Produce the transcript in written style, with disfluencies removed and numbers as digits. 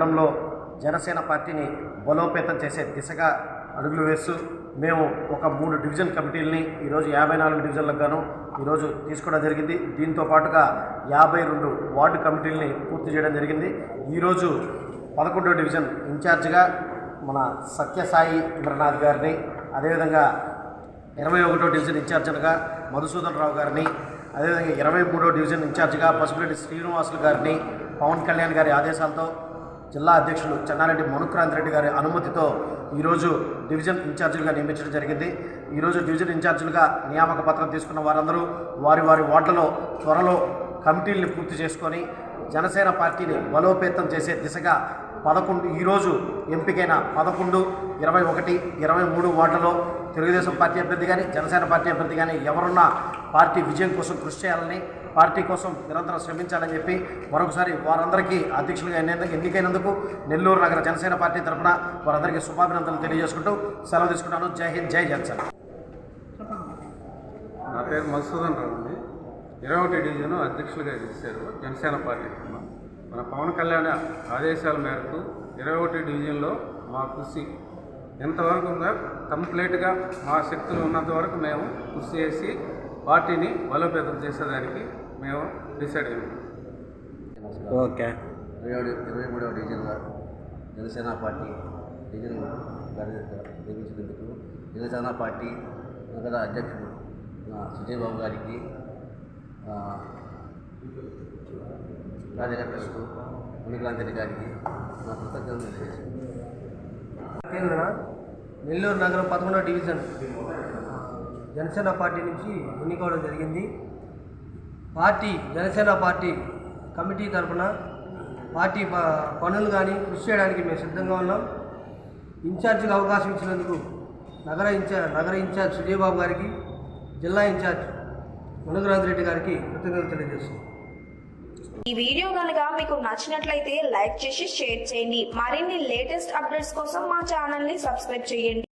నగరంలో జనసేన పార్టీని బలోపేతం చేసే దిశగా అడుగులు వేస్తూ మేము ఒక 3 డివిజన్ కమిటీలని ఈరోజు 54 డివిజన్లకు గాను ఈరోజు తీసుకోవడం జరిగింది. దీంతో పాటుగా 52 వార్డు కమిటీలని పూర్తి చేయడం జరిగింది. ఈరోజు 11వ డివిజన్ ఇన్ఛార్జిగా మన సత్యసాయి ఇంద్రనాథ్ గారిని, అదేవిధంగా 21వ డివిజన్ ఇన్ఛార్జిగా మధుసూదన్ రావు గారిని, అదేవిధంగా 23వ డివిజన్ ఇన్ఛార్జిగా పసుపురెడ్డి శ్రీనివాసులు గారిని పవన్ కళ్యాణ్ గారి ఆదేశాలతో జిల్లా అధ్యక్షులు చెన్నారెడ్డి మనుక్రాంతి రెడ్డి గారి అనుమతితో ఈరోజు డివిజన్ ఇన్ఛార్జీలుగా నియమించడం జరిగింది. ఈరోజు డివిజన్ ఇన్ఛార్జీలుగా నియామక పత్రం తీసుకున్న వారందరూ వారి వార్డులో త్వరలో కమిటీలను పూర్తి చేసుకొని జనసేన పార్టీని బలోపేతం చేసే దిశగా 11 ఈరోజు ఎంపికైన 11, 21, 23 వార్డులలో తెలుగుదేశం పార్టీ అభ్యర్థి కానీ జనసేన పార్టీ అభ్యర్థి కానీ ఎవరున్నా పార్టీ విజయం కోసం కృషి చేయాలని, పార్టీ కోసం నిరంతరం శ్రమించాలని చెప్పి మరొకసారి వారందరికీ అధ్యక్షులుగా ఎన్నికైనందుకు నెల్లూరు నగర జనసేన పార్టీ తరఫున వారందరికీ శుభాభినందనలు తెలియజేసుకుంటూ సెలవు తీసుకుంటాను. జై హింద్, జై జనసేన. నా పేరు మధుసూదన్ రావు అండి. 21 డివిజన్ అధ్యక్షులుగా చేశారు జనసేన పార్టీ. మన పవన్ కళ్యాణ్ ఆదేశాల మేరకు 21 డివిజన్లో మా కృషి ఎంతవరకు కంప్లీట్గా మా శక్తులు ఉన్నంత వరకు మేము కృషి చేసి పార్టీని బలోపేతం చేసేదానికి మేము డిసైడ్ అయ్యాము. ఓకే. 23వ డివిజన్గా జనసేన పార్టీ డివిజన్ నిర్మించినందుకు జనసేన పార్టీ నగర అధ్యక్షుడు సుజయ్ బాబు గారికి, కార్యకర్తలకు మణికాంత్ రెడ్డి గారికి నా కృతజ్ఞతలు తెలియజేస్తున్నాను. నెల్లూరు నగరం 11వ డివిజన్ జనసేన పార్టీ నుంచి ఎన్నుకోవడం జరిగింది. జనసేన పార్టీ కమిటీ తరఫున పార్టీ పనులు కానీ కృషి చేయడానికి మేము సిద్ధంగా ఉన్నాం. ఇన్ఛార్జిగా అవకాశం ఇచ్చినందుకు నగర ఇన్ఛార్జ్ సుజయ్ బాబు గారికి, జిల్లా ఇన్ఛార్జ్ మనుక్రాంత్ రెడ్డి గారికి కృతజ్ఞతలు తెలియజేస్తున్నాం. ఈ వీడియో కనుక మీకు నచ్చినట్లయితే లైక్ చేసి షేర్ చేయండి. మరిన్ని లేటెస్ట్ అప్డేట్స్ కోసం మా ఛానల్ ని సబ్స్క్రైబ్ చేయండి.